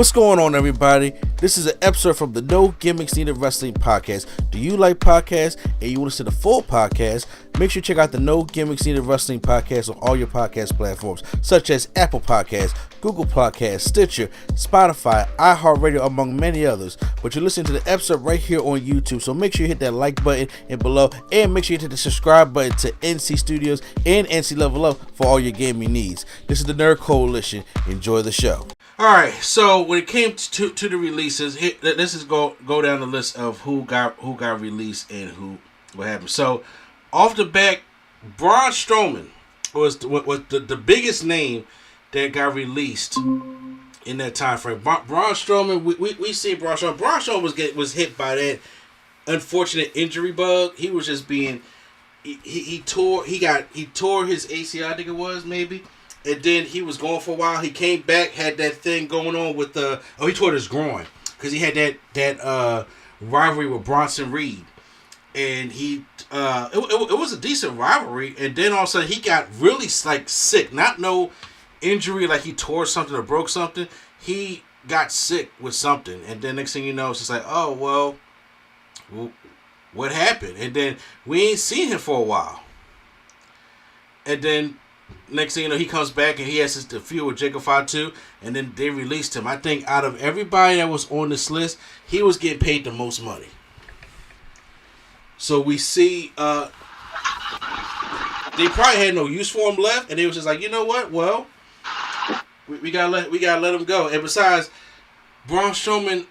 What's going on, everybody? This is an episode from the No Gimmicks Needed Wrestling podcast. Do you like podcasts and you want to see the full podcast? Make sure you check out the No Gimmicks Needed Wrestling podcast on all your podcast platforms, such as Apple Podcasts, Google Podcasts, Stitcher, Spotify, iHeartRadio, among many others. But you're listening to the episode right here on YouTube, so make sure you hit that like button and below, and make sure you hit the subscribe button to NC Studios and NC Level Up for all your gaming needs. This is the Nerd Coalition. Enjoy the show. Alright, so when it came to the releases, let's just go down the list of who got released and what happened. So, off the back, Braun Strowman was the biggest name that got released in that time frame. Braun Strowman, we see Braun Strowman. Braun Strowman was hit by that unfortunate injury bug. He was just being he tore his ACL, I think it was, maybe. And then he was gone for a while. He came back, had that thing going on with he tore his groin because he had that rivalry with Bronson Reed, and it was a decent rivalry. And then all of a sudden he got really sick, not no injury like he tore something or broke something. He got sick with something, and then next thing you know, it's just like, oh well, what happened? And then we ain't seen him for a while, and then next thing you know, he comes back and he has the feud with Jacob Fatu, and then they released him. I think out of everybody that was on this list, he was getting paid the most money. So we see they probably had no use for him left, and they was just like, you know what? Well, we gotta let him go. And besides, Braun Strowman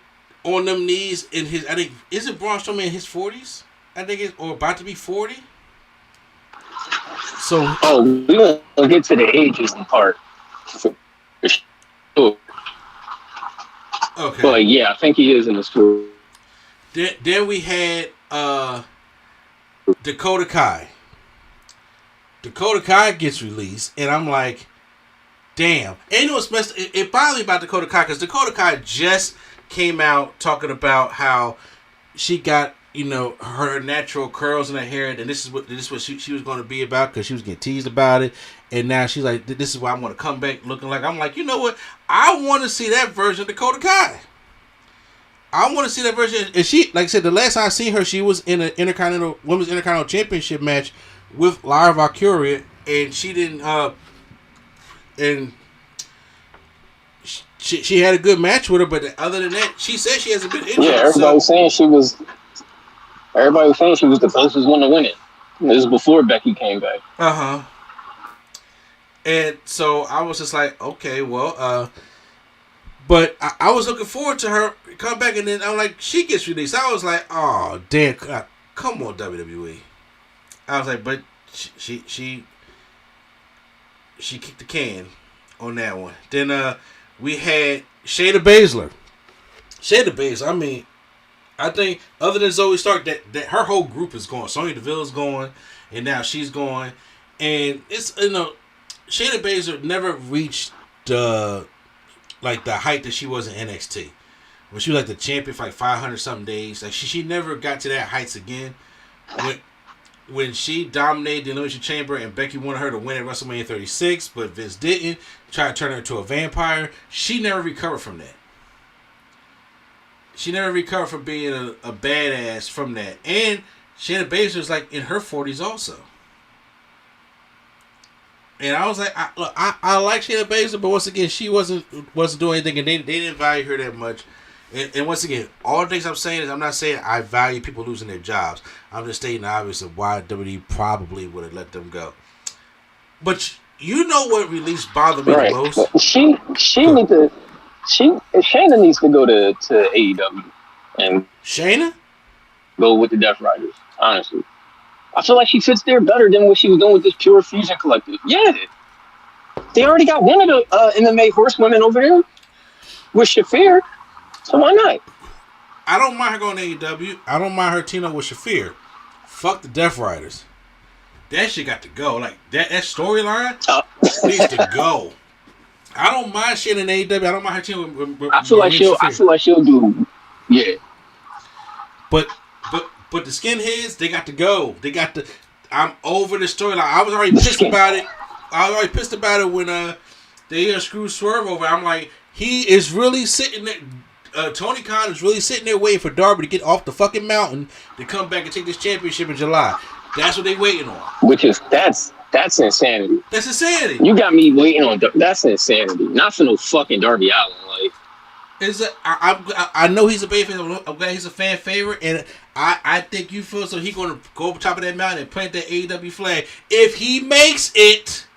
on them knees in his, I think, isn't Braun Strowman in his 40s? I think it's, or about to be 40. So, we won't get to the ages part. For sure. Okay. But yeah, I think he is in the school. Then we had Dakota Kai. Dakota Kai gets released, and I'm like, damn. And you know what's messed? It bothered me about Dakota Kai because Dakota Kai just came out talking about how she got, you know, her natural curls in her hair, and this is what she was going to be about because she was getting teased about it, and now she's like, this is why I'm going to come back looking like. I'm like, you know what? I want to see that version of Dakota Kai. I want to see that version. And she, like I said, the last time I seen her, she was in an women's Intercontinental Championship match with Lyra Valkyria, and she didn't. And she had a good match with her, but other than that, she said she hasn't been injured. Yeah, everybody was saying she was the closest one to win it. This was before Becky came back. And so I was just like, okay, well, but I was looking forward to her come back, and then I'm like, she gets released. I was like, oh damn, come on, WWE. I was like, but she kicked the can on that one. Then we had Shayna Baszler. Shayna Baszler, I mean, I think other than Zoe Stark, that her whole group is going. Sonya Deville's going, and now she's going, and it's, you know, Shayna Baszler never reached the height that she was in NXT, when she was like the champion for like 500 something days. Like she never got to that heights again. When she dominated the Elimination Chamber and Becky wanted her to win at WrestleMania 36, but Vince didn't, tried to turn her into a vampire. She never recovered from that. She never recovered from being a badass from that. And Shayna Baszler is like in her 40s also. And I was like, I like Shayna Baszler, but once again, she wasn't doing anything, and they didn't value her that much. And once again, all the things I'm saying is, I'm not saying I value people losing their jobs. I'm just stating the obvious of why WWE probably would have let them go. But you know what release bothered me the most? Shayna needs to go to AEW and Shayna go with the Death Riders. Honestly, I feel like she fits there better than what she was doing with this Pure Fusion Collective. Yeah, they already got one of the MMA horsewomen over there with Shafir, so why not? I don't mind her going to AEW. I don't mind her teaming up with Shafir. Fuck the Death Riders. That shit got to go. Like that storyline needs to go. I don't mind shit in AEW. I don't mind her team with I feel like she'll do. Yeah. But the skinheads, they got to go. I'm over the storyline. I was already pissed about it. When they screwed Swerve over. I'm like, He is really sitting there. Tony Khan is really sitting there waiting for Darby to get off the fucking mountain to come back and take this championship in July. That's what they waiting on. Which is that's insanity. That's insanity. You got me waiting on. That's insanity. Not for no fucking Darby Allin. Like, I know he's a babyface. I'm glad he's a fan favorite, and I think you feel so he's gonna go up top of that mountain and plant that AEW flag if he makes it.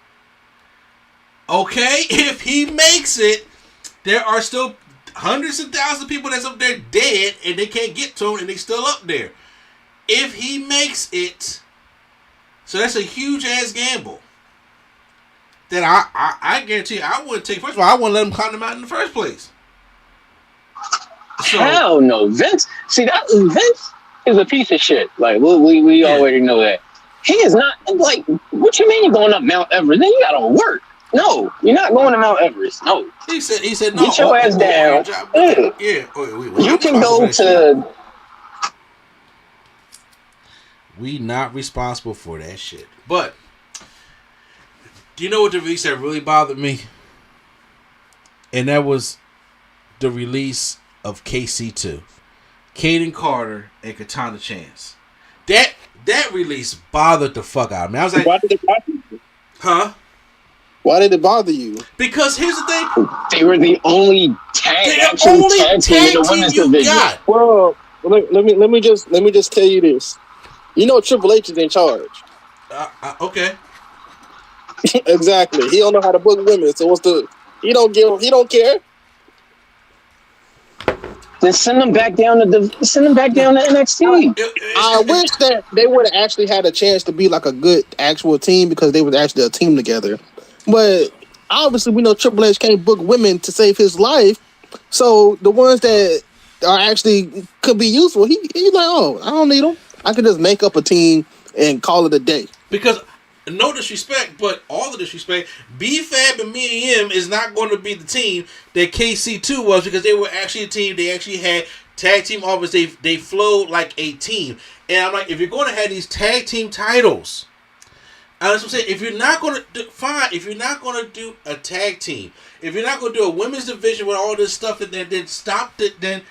Okay, if he makes it, there are still hundreds of thousands of people that's up there dead, and they can't get to him, and they still up there. If he makes it, so that's a huge ass gamble. That I guarantee you, I wouldn't take. First of all, I wouldn't let him climb the mountain in the first place. So, hell no, Vince. See, Vince is a piece of shit. Like we already know that. He is not like. What you mean you're going up Mount Everest? Then you gotta work. No, you're not going to Mount Everest. No. He said no. Get your ass down. Yeah. You can go to. We not responsible for that shit. But do you know what the release that really bothered me? And that was the release of KC2, Kaden Carter and Katana Chance. That release bothered the fuck out of me. I was like, why did it bother you? Huh? Why did it bother you? Because here's the thing: they were the only tag team in the women's division. Well, let me just tell you this. You know Triple H is in charge. Okay. Exactly. He don't know how to book women, so he don't care. Then send them back down to NXT. I wish that they would have actually had a chance to be like a good actual team because they were actually a team together. But obviously, we know Triple H can't book women to save his life. So the ones that are actually could be useful, he's like, oh, I don't need them. I can just make up a team and call it a day. Because no disrespect, but all the disrespect, B-Fab and MANIA is not going to be the team that KC2 was because they were actually a team. They actually had tag team offers. They flowed like a team. And I'm like, if you're going to have these tag team titles, that's what I'm saying. If you're not going to do, fine. If you're not going to do a tag team, if you're not going to do a women's division with all this stuff, then stop getting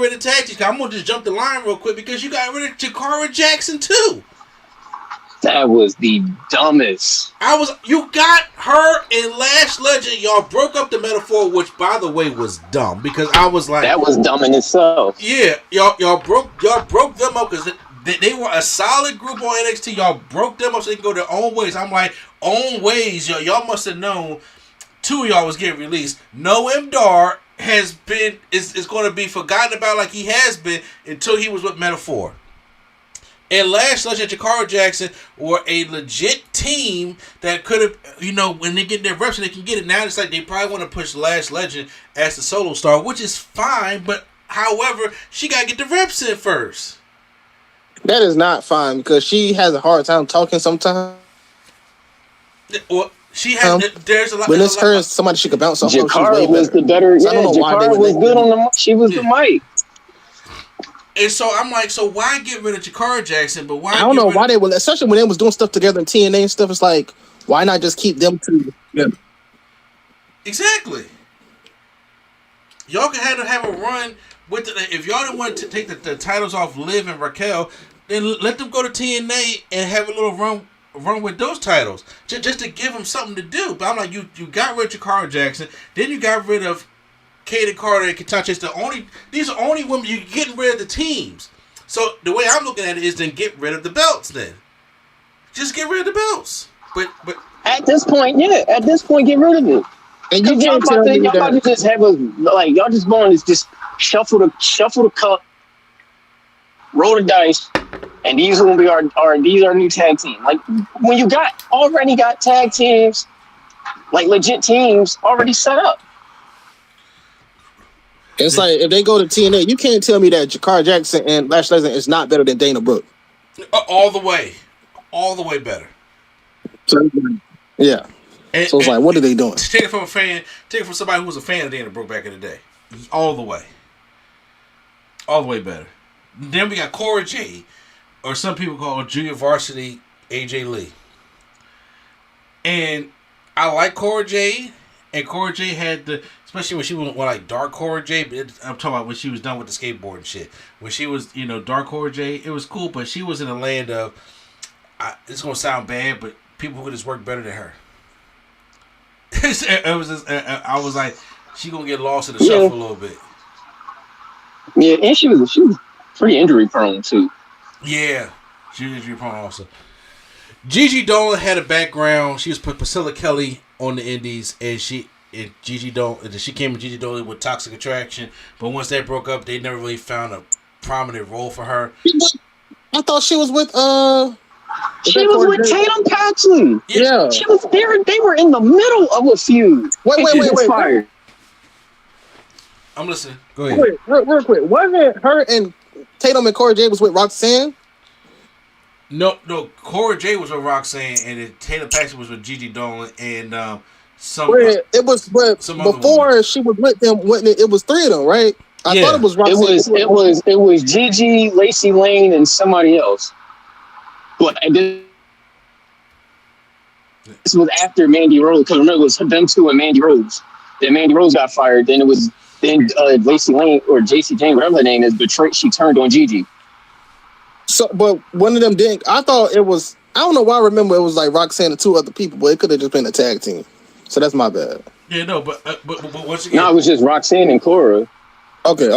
rid of tag teams. I'm going to just jump the line real quick because you got rid of Jakara Jackson too. That was the dumbest. You got her and Lash Legend. Y'all broke up the metaphor, which by the way was dumb because I was like, that was dumb in itself. Yeah, y'all broke them up because they were a solid group on NXT. Y'all broke them up so they can go their own ways. I'm like, own ways. Y'all must have known two of y'all was getting released. Noam Dar is going to be forgotten about like he has been until he was with Metaphor. And Lash Legend and Jakara Jackson were a legit team that could have, when they get their reps and they can get it. Now it's like they probably want to push Lash Legend as the solo star, which is fine. But however, she got to get the reps in first. That is not fine because she has a hard time talking sometimes. Well, she has. There's a lot. When it's her, somebody she could bounce off. Jakara was the better. Yeah, Jakara was good on the. She was the mic. And so I'm like, so why get rid of Jakara Jackson? But why? I don't know why they were, especially when they was doing stuff together in TNA and stuff. It's like, why not just keep them two together? Exactly. Y'all can have a run with if y'all didn't want to take the titles off Liv and Raquel, then let them go to TNA and have a little run with those titles, just to give them something to do. But I'm like, you got rid of Jakara Jackson, then you got rid of Kaden Carter and Katana. These are only women. You're getting rid of the teams. So the way I'm looking at it is then get rid of the belts. Then just get rid of the belts. But at this point, get rid of it. And you y'all about to just have y'all just going to just shuffle the cup, roll the dice, and these are gonna be our new tag team. Like when you already got tag teams, like legit teams already set up. It's like if they go to TNA, you can't tell me that Jakara Jackson and Lash Legend is not better than Dana Brooke. All the way better. So, yeah. So it's like, what are they doing? Take it from a fan. Take it from somebody who was a fan of Dana Brooke back in the day. All the way better. Then we got Cora Jade, or some people call her Junior Varsity AJ Lee. And I like Cora Jade. And Cora J had the, especially when she was like dark Cora J. I'm talking about when she was done with the skateboard and shit. When she was, dark Cora J, it was cool. But she was in a land of, it's gonna sound bad, but people who just work better than her. It was just, I was like, she gonna get lost in the shuffle a little bit. Yeah, and she was pretty injury prone too. Yeah, she was injury prone also. Gigi Dolan had a background. She was Priscilla Kelly on the Indies, and she came with Gigi Dolan with Toxic Attraction. But once that broke up, they never really found a prominent role for her. I thought she was with She was with Tatum Paxley. Yeah, she was there. They were in the middle of a feud. Wait. I'm listening. Go ahead. Wait, real quick. Wasn't her and Tatum and Cora J was with Roxanne? No. Cora J was with Roxanne, and then Tatum Paxley was with Gigi Dolan, and it was before she was with them. It was three of them, right? I thought it was Roxanne. It was Gigi, Lacey Lane, and somebody else. But this was after Mandy Rose, because remember it was them two and Mandy Rose. Then Mandy Rose got fired. Then Lacey Lane or JC Jane, whatever her name is, betrayed. She turned on Gigi. So, but one of them didn't. I thought it was. I don't know why I remember it was like Roxanne and two other people, but it could have just been a tag team. So that's my bad. Yeah, no, but once again, no, it was just Roxanne and Cora. Okay.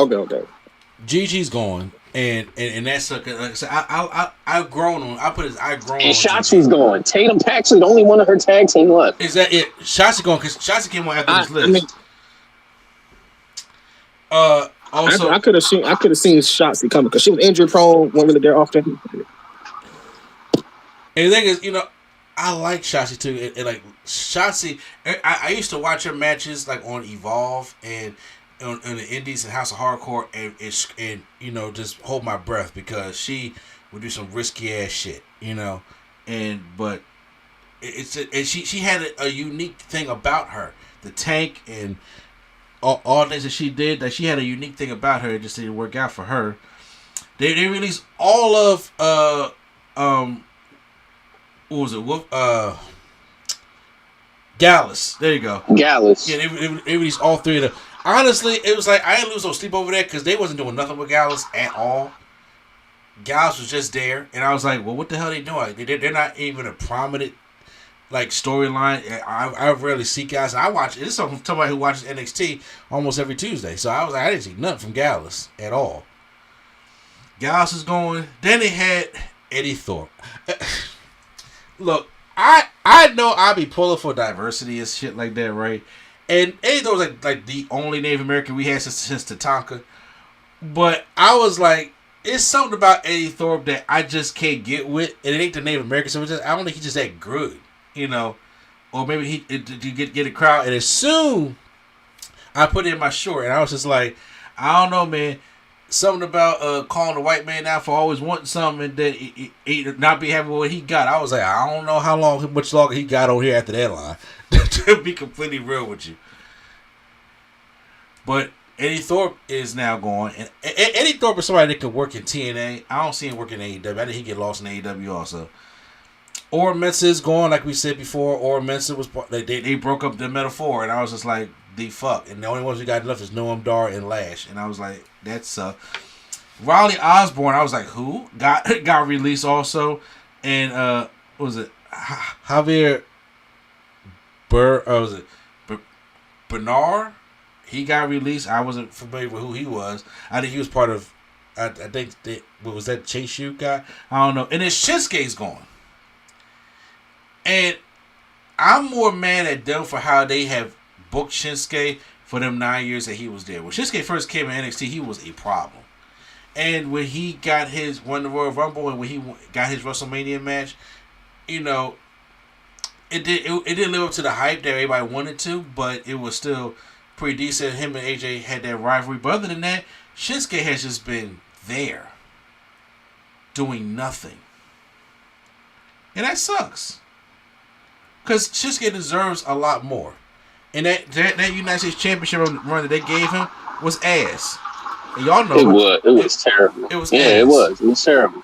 Gigi's gone, and that's like I said, I've grown on. I've grown. And Shotzi's gone. Tatum Paxley, the only one of her tag team left. Is that it? Shotzi gone because Shotzi came on after this list. Also, I could have seen Shotzi coming because she was injury prone, wasn't really there often. And the thing is, I like Shotzi too. And like Shotzi, I used to watch her matches like on Evolve and on the Indies and House of Hardcore, and just hold my breath because she would do some risky ass shit, but she had a unique thing about her, the tank and all things that she did. That she had a unique thing about her. It just didn't work out for her. They released all of what was it? Gallus. There you go. Gallus. Yeah, they released all three of them. Honestly, it was like I didn't lose no sleep over that because they wasn't doing nothing with Gallus at all. Gallus was just there, and I was like, well, what the hell are they doing? They're not even a prominent like storyline. I rarely see Gallus. I watch this is somebody who watches NXT almost every Tuesday, so I was like, I didn't see nothing from Gallus at all. Gallus is going. Then they had Eddie Thorpe. Look, I know I be pulling for diversity and shit like that, right? And Eddie Thorpe was like the only Native American we had since Tatanka. But I was like, it's something about Eddie Thorpe that I just can't get with. And it ain't the Native American, so I don't think he's just that good, Or maybe he to get a crowd. And as soon I put it in my short, and I was just like, I don't know, man. Something about calling the white man out for always wanting something and then he not be happy with what he got. I was like, I don't know how much longer he got on here after that line. To be completely real with you. But Eddie Thorpe is now gone. And Eddie Thorpe is somebody that could work in TNA. I don't see him working in AEW. I think he get lost in AEW also. Ora Mensa is gone, like we said before. Ora Mensa was they broke up the Metaphor, and I was just like, the fuck. And the only ones we got left is Noam Dar and Lash. And I was like, that's Riley Osborne. I was like, who? Got released also. And what was it? Javier was it Bernard? He got released. I wasn't familiar with who he was. I think he was part of I think what was that Chase U guy? I don't know. And then Shinsuke's gone. And I'm more mad at them for how they have booked Shinsuke for them 9 years that he was there. When Shinsuke first came in NXT, he was a problem. And when he won the Royal Rumble and when he got his WrestleMania match, it didn't live up to the hype that everybody wanted to, but it was still pretty decent. Him and AJ had that rivalry. But other than that, Shinsuke has just been there, doing nothing. And that sucks. Because Shinsuke deserves a lot more. And that United States Championship run that they gave him was ass. And y'all know it was terrible. It was ass. It was terrible.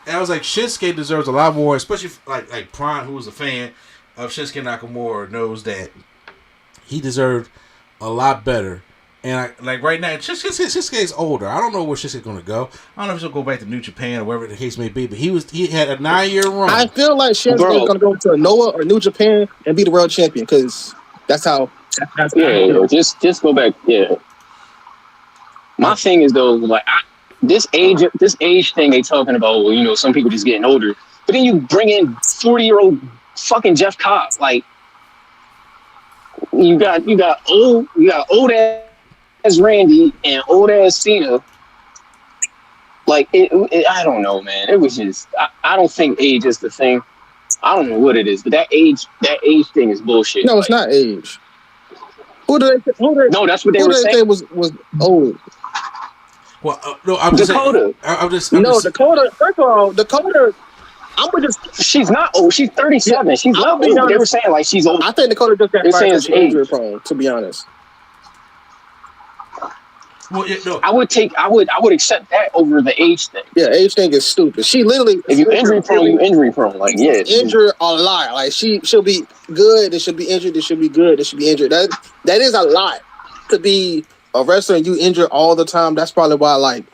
And I was like, Shinsuke deserves a lot more, especially like Prime, who was a fan of Shinsuke Nakamura, knows that he deserved a lot better. And like right now, Shinsuke's older. I don't know where Shinsuke's going to go. I don't know if he'll go back to New Japan or wherever the case may be. But he had a 9-year run. I feel like Shinsuke's going to go to Noah or New Japan and be the world champion because that's how. Just go back. Yeah. My thing is though, like this age thing they talking about. Well, you know, some people just getting older, but then you bring in 40-year-old fucking Jeff Cobb. Like you got old ass Randy and old ass Cena. Like I don't know, man. It was just I don't think age is the thing. I don't know what it is, but that age thing is bullshit. No, it's not age. No, that's what they were saying. Was old. Well, no, I'm Dakota. Dakota. First of all, Dakota. She's not old. She's 37. She's not old. They were saying like she's old. I think Dakota just got fired because she's injury prone. To be honest. Well, yeah, no. I would accept that over the age thing. Yeah, age thing is stupid. She literally, if you injury prone. Like, yeah, injured a lot. Like she'll be good. It should be injured. It should be good. It should be injured. That is a lot to be a wrestler and you injured all the time. That's probably why like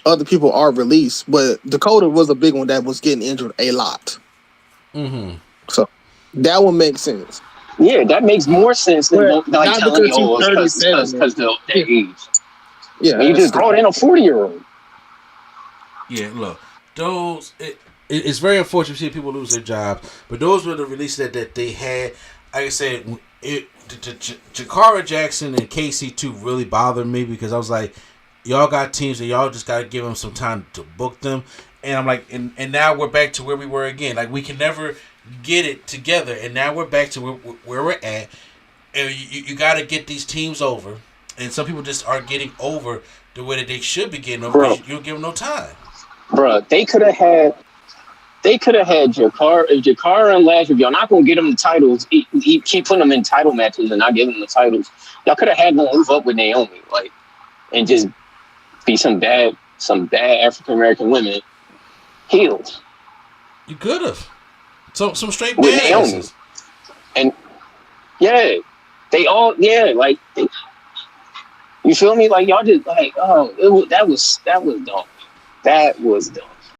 other people are released. But Dakota was a big one that was getting injured a lot. Mm-hmm. So that one makes sense. Yeah, that makes more sense than like telling me, oh, because the age. Yeah, you just brought in a 40-year-old. Yeah, look, those it's very unfortunate to see people lose their jobs, but those were the releases that they had. Like I said, Jakara Jackson and KC2 really bothered me because I was like, y'all got teams and y'all just got to give them some time to book them. And I'm like, and now we're back to where we were again. Like we can never get it together, and now we're back to where we're at. And you got to get these teams over. And some people just aren't getting over the way that they should be getting over because you don't give them no time. Bro, they could have had Jakara and Lash. If y'all not gonna get them the titles, keep putting them in title matches and not giving them the titles. Y'all could have had them move up with Naomi, like, and just be some bad African American women heels. You could have some straight with Naomi, and yeah, they all like. You feel me? Like y'all just like, oh, that was dumb. That was dumb.